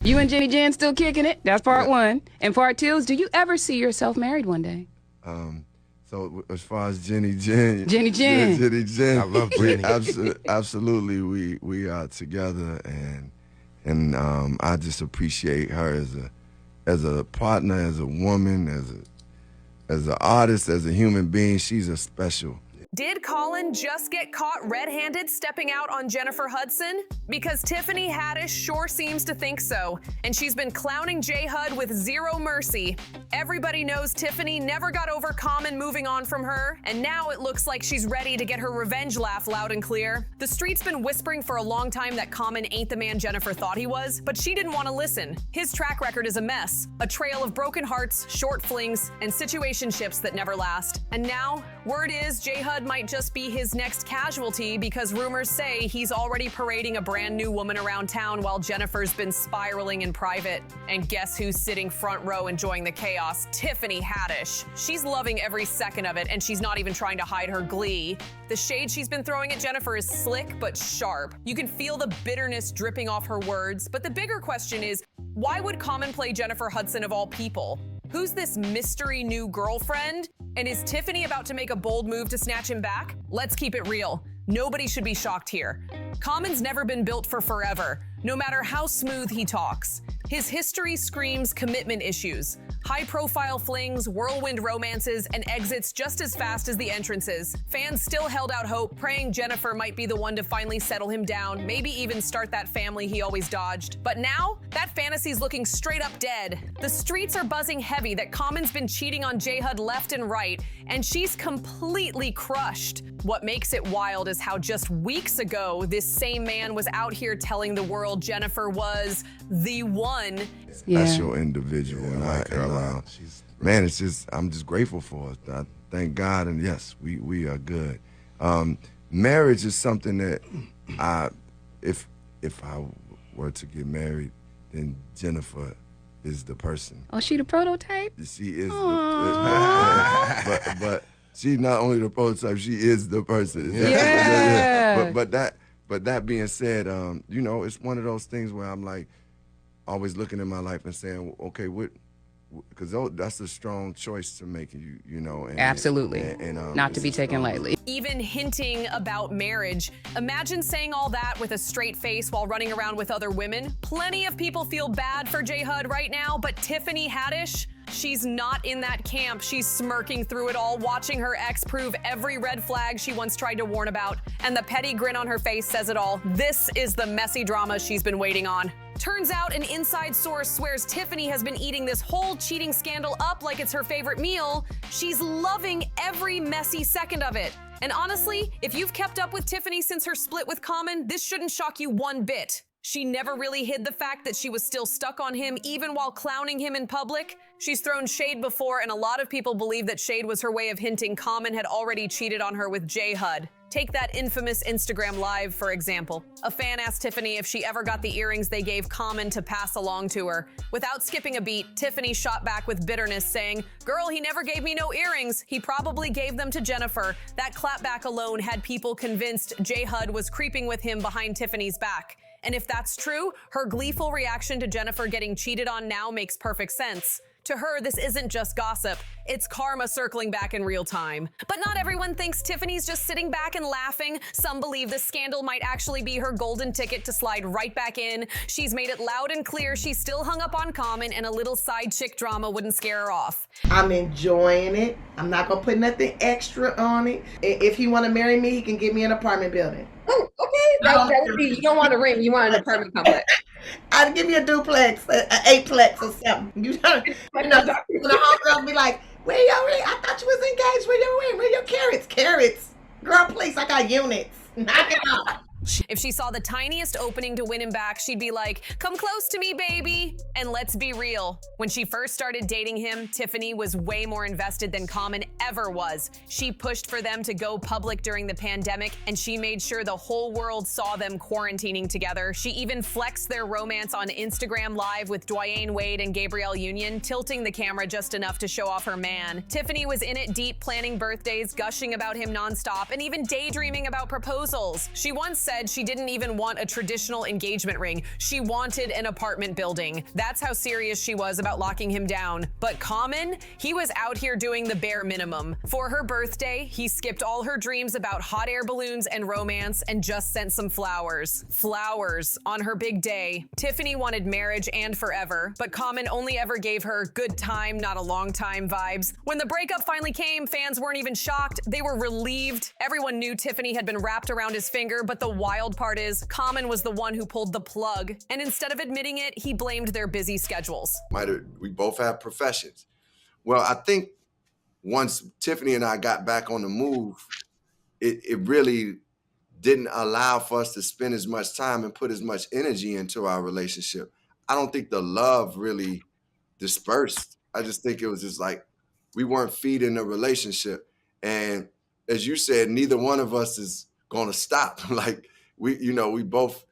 You and Jenny Jen still kicking it? That's part one. And part two is, do you ever see yourself married one day? So as far as Jenny Jen, I love Jenny. Absolutely, we are together, and I just appreciate her as a partner, as a woman, as an artist, as a human being. She's a special. Did Colin just get caught red-handed stepping out on Jennifer Hudson? Because Tiffany Haddish sure seems to think so, and she's been clowning J. Hud with zero mercy. Everybody knows Tiffany never got over Common moving on from her, and now it looks like she's ready to get her revenge laugh loud and clear. The street's been whispering for a long time that Common ain't the man Jennifer thought he was, but she didn't want to listen. His track record is a mess, a trail of broken hearts, short flings, and situationships that never last. And now, word is J. Hud might just be his next casualty because rumors say he's already parading a brand new woman around town while Jennifer's been spiraling in private. And guess who's sitting front row enjoying the chaos? Tiffany Haddish. She's loving every second of it, and she's not even trying to hide her glee. The shade she's been throwing at Jennifer is slick but sharp. You can feel the bitterness dripping off her words, but the bigger question is, why would Common play Jennifer Hudson of all people? Who's this mystery new girlfriend? And is Tiffany about to make a bold move to snatch him back? Let's keep it real. Nobody should be shocked here. Common's never been built for forever, no matter how smooth he talks. His history screams commitment issues. High-profile flings, whirlwind romances, and exits just as fast as the entrances. Fans still held out hope, praying Jennifer might be the one to finally settle him down, maybe even start that family he always dodged. But now, that fantasy's looking straight up dead. The streets are buzzing heavy that Common's been cheating on J. Hud left and right, and she's completely crushed. What makes it wild is how just weeks ago, this same man was out here telling the world Jennifer was the one. Special individual, and I like her a lot. Man, it's just, I'm just grateful for it. I thank God, and yes, we are good. Marriage is something that if I were to get married, then Jennifer is the person. Oh, she the prototype? She is but she's not only the prototype, she is the person. Yeah. But that being said, you know, it's one of those things where I'm like always looking at my life and saying, okay, because that's a strong choice to make, you know. And, Absolutely. And, not to be taken lightly. Even hinting about marriage. Imagine saying all that with a straight face while running around with other women. Plenty of people feel bad for J. Hud right now, but Tiffany Haddish, she's not in that camp. She's smirking through it all, watching her ex prove every red flag she once tried to warn about. And the petty grin on her face says it all. This is the messy drama she's been waiting on. Turns out an inside source swears Tiffany has been eating this whole cheating scandal up like it's her favorite meal. She's loving every messy second of it. And honestly, if you've kept up with Tiffany since her split with Common, this shouldn't shock you one bit. She never really hid the fact that she was still stuck on him even while clowning him in public. She's thrown shade before, and a lot of people believe that shade was her way of hinting Common had already cheated on her with J. Hud. Take that infamous Instagram Live, for example. A fan asked Tiffany if she ever got the earrings they gave Common to pass along to her. Without skipping a beat, Tiffany shot back with bitterness, saying, "Girl, he never gave me no earrings. He probably gave them to Jennifer." That clapback alone had people convinced J. Hud was creeping with him behind Tiffany's back. And if that's true, her gleeful reaction to Jennifer getting cheated on now makes perfect sense. To her, this isn't just gossip, it's karma circling back in real time. But not everyone thinks Tiffany's just sitting back and laughing. Some believe the scandal might actually be her golden ticket to slide right back in. She's made it loud and clear she's still hung up on Common, and a little side chick drama wouldn't scare her off. I'm enjoying it. I'm not gonna put nothing extra on it. If he wanna marry me, he can give me an apartment building. Oh, okay. That would be, you don't want a ring, you want an apartment complex. I'd give me a duplex, an eightplex or something. You know, the homegirls be like, where your ring? I thought you was engaged. Where your ring? Where your carrots? Carrots. Girl, please, I got units. Knock it off. If she saw the tiniest opening to win him back, she'd be like, "Come close to me, baby." And let's be real. When she first started dating him, Tiffany was way more invested than Common ever was. She pushed for them to go public during the pandemic, and she made sure the whole world saw them quarantining together. She even flexed their romance on Instagram Live with Dwyane Wade and Gabrielle Union, tilting the camera just enough to show off her man. Tiffany was in it deep, planning birthdays, gushing about him nonstop, and even daydreaming about proposals. She once said she didn't even want a traditional engagement ring. She wanted an apartment building. That's how serious she was about locking him down. But Common, he was out here doing the bare minimum. For her birthday, he skipped all her dreams about hot air balloons and romance and just sent some flowers. Flowers on her big day. Tiffany wanted marriage and forever, but Common only ever gave her good time, not a long time vibes. When the breakup finally came, fans weren't even shocked. They were relieved. Everyone knew Tiffany had been wrapped around his finger, but the wild part is Common was the one who pulled the plug. And instead of admitting it, he blamed their busy schedules. We both have professions. Well, I think once Tiffany and I got back on the move, it really didn't allow for us to spend as much time and put as much energy into our relationship. I don't think the love really dispersed. I just think it was just like we weren't feeding the relationship. And as you said, neither one of us is going to stop. Like we both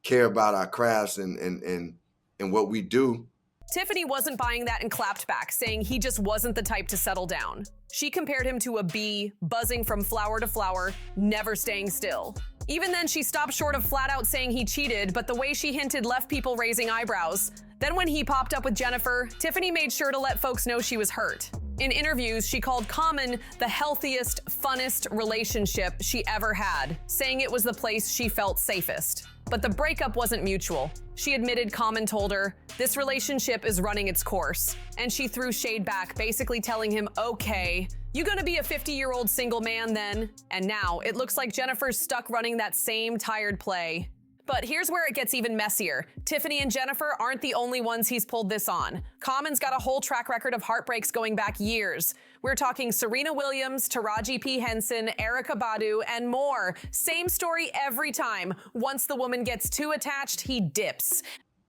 care about our crafts and what we do. Tiffany wasn't buying that and clapped back, saying he just wasn't the type to settle down. She compared him to a bee, buzzing from flower to flower, never staying still. Even then, she stopped short of flat out saying he cheated, but the way she hinted left people raising eyebrows. Then when he popped up with Jennifer, Tiffany made sure to let folks know she was hurt. In interviews, she called Common the healthiest, funnest relationship she ever had, saying it was the place she felt safest. But the breakup wasn't mutual. She admitted Common told her, "This relationship is running its course." And she threw shade back, basically telling him, "Okay, you gonna be a 50-year-old single man then?" And now it looks like Jennifer's stuck running that same tired play. But here's where it gets even messier. Tiffany and Jennifer aren't the only ones he's pulled this on. Common's got a whole track record of heartbreaks going back years. We're talking Serena Williams, Taraji P. Henson, Erykah Badu, and more. Same story every time. Once the woman gets too attached, he dips.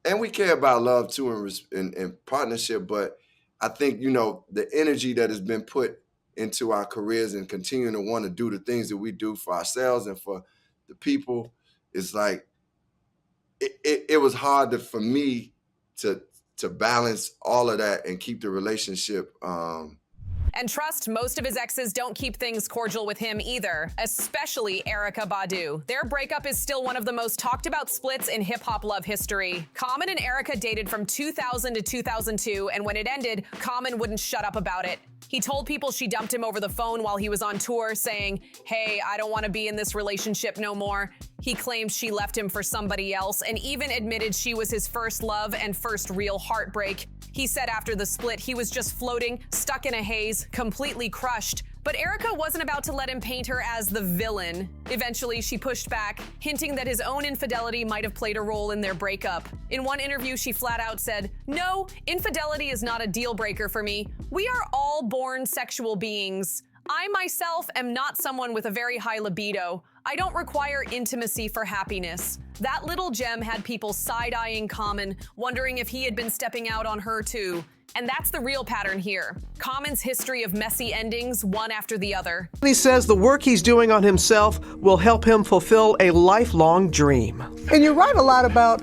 And we care about love too and partnership, but I think, the energy that has been put into our careers and continuing to want to do the things that we do for ourselves and for the people is like, it was hard for me to balance all of that and keep the relationship. And trust, most of his exes don't keep things cordial with him either, especially Erykah Badu. Their breakup is still one of the most talked about splits in hip-hop love history. Common and Erykah dated from 2000 to 2002, and when it ended, Common wouldn't shut up about it. He told people she dumped him over the phone while he was on tour, saying, "Hey, I don't want to be in this relationship no more." He claimed she left him for somebody else and even admitted she was his first love and first real heartbreak. He said after the split, he was just floating, stuck in a haze, completely crushed. But Erykah wasn't about to let him paint her as the villain. Eventually, she pushed back, hinting that his own infidelity might have played a role in their breakup. In one interview, she flat out said, "No, infidelity is not a deal breaker for me. We are all born sexual beings. I myself am not someone with a very high libido. I don't require intimacy for happiness." That little gem had people side-eyeing Common, wondering if he had been stepping out on her too. And that's the real pattern here. Common's history of messy endings, one after the other. He says the work he's doing on himself will help him fulfill a lifelong dream. And you write a lot about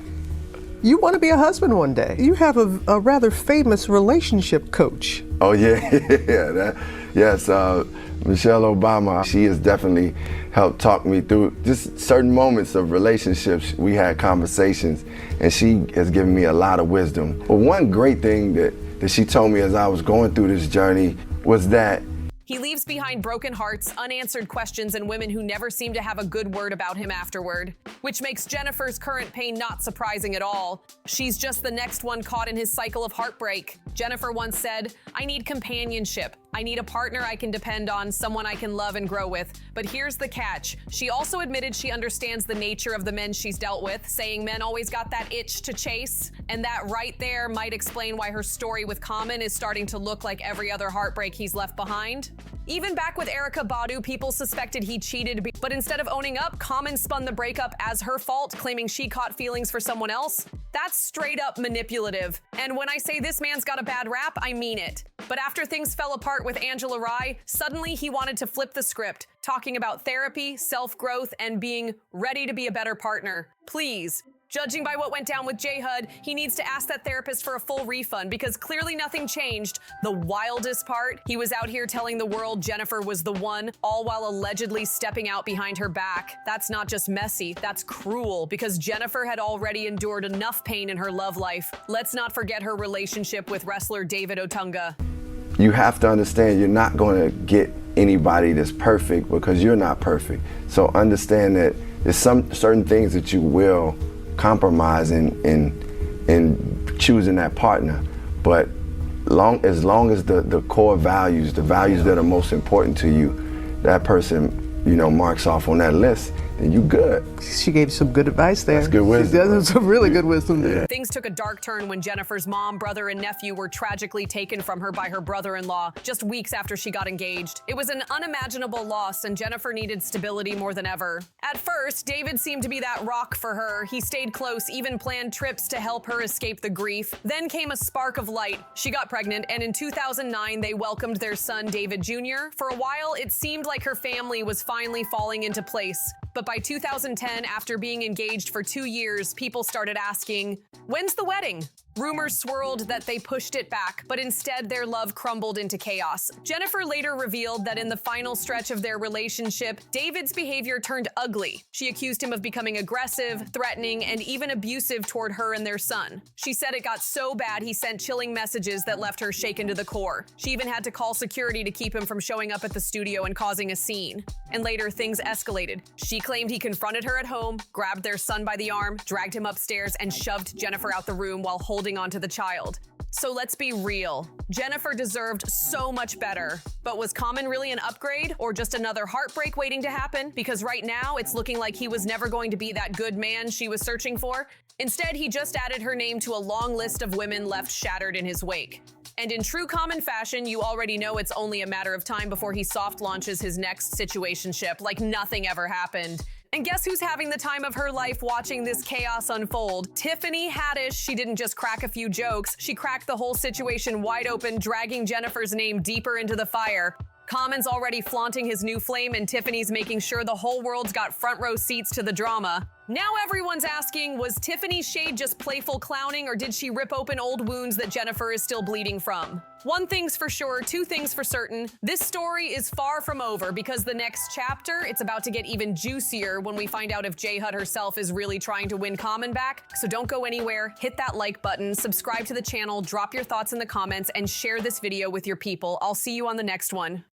you want to be a husband one day. You have a rather famous relationship coach. Oh, yeah. Yes, Michelle Obama. She has definitely helped talk me through just certain moments of relationships. We had conversations, and she has given me a lot of wisdom. But one great thing that she told me as I was going through this journey was that he leaves behind broken hearts, unanswered questions, and women who never seem to have a good word about him afterward. Which makes Jennifer's current pain not surprising at all. She's just the next one caught in his cycle of heartbreak. Jennifer once said, "I need companionship. I need a partner I can depend on, someone I can love and grow with." But here's the catch. She also admitted she understands the nature of the men she's dealt with, saying men always got that itch to chase. And that right there might explain why her story with Common is starting to look like every other heartbreak he's left behind. Even back with Erykah Badu, people suspected he cheated, but instead of owning up, Common spun the breakup as her fault, claiming she caught feelings for someone else. That's straight up manipulative. And when I say this man's got a bad rap, I mean it. But after things fell apart with Angela Rye, suddenly he wanted to flip the script, talking about therapy, self-growth, and being ready to be a better partner. Please, Judging by what went down with J Hud, he needs to ask that therapist for a full refund because clearly nothing changed. The wildest part, he was out here telling the world Jennifer was the one, all while allegedly stepping out behind her back. That's not just messy, that's cruel because Jennifer had already endured enough pain in her love life. Let's not forget her relationship with wrestler David Otunga. You have to understand you're not going to get anybody that's perfect because you're not perfect. So understand that there's some certain things that you will compromise in choosing that partner, but as long as the core values, the values that are most important to you, that person, marks off on that list, then you good. She gave some good advice there. That's good wisdom. She does some really good wisdom there. Yeah. Things took a dark turn when Jennifer's mom, brother, and nephew were tragically taken from her by her brother-in-law just weeks after she got engaged. It was an unimaginable loss, and Jennifer needed stability more than ever. At first, David seemed to be that rock for her. He stayed close, even planned trips to help her escape the grief. Then came a spark of light. She got pregnant, and in 2009, they welcomed their son, David Jr. For a while, it seemed like her family was finally falling into place. But by 2010, after being engaged for 2 years, people started asking, when's the wedding? Rumors swirled that they pushed it back, but instead their love crumbled into chaos. Jennifer later revealed that in the final stretch of their relationship, David's behavior turned ugly. She accused him of becoming aggressive, threatening, and even abusive toward her and their son. She said it got so bad he sent chilling messages that left her shaken to the core. She even had to call security to keep him from showing up at the studio and causing a scene. And later, things escalated. She claimed he confronted her at home, grabbed their son by the arm, dragged him upstairs, and shoved Jennifer out the room while holding onto the child. So let's be real. Jennifer deserved so much better. But was Common really an upgrade or just another heartbreak waiting to happen? Because right now it's looking like he was never going to be that good man she was searching for. Instead, he just added her name to a long list of women left shattered in his wake. And in true Common fashion, you already know it's only a matter of time before he soft launches his next situationship like nothing ever happened. And guess who's having the time of her life watching this chaos unfold? Tiffany Haddish. She didn't just crack a few jokes, she cracked the whole situation wide open, dragging Jennifer's name deeper into the fire. Common's already flaunting his new flame, and Tiffany's making sure the whole world's got front row seats to the drama. Now everyone's asking, was Tiffany's shade just playful clowning, or did she rip open old wounds that Jennifer is still bleeding from? One thing's for sure, two things for certain. This story is far from over because the next chapter, it's about to get even juicier when we find out if J Hud herself is really trying to win Common back. So don't go anywhere, hit that like button, subscribe to the channel, drop your thoughts in the comments, and share this video with your people. I'll see you on the next one.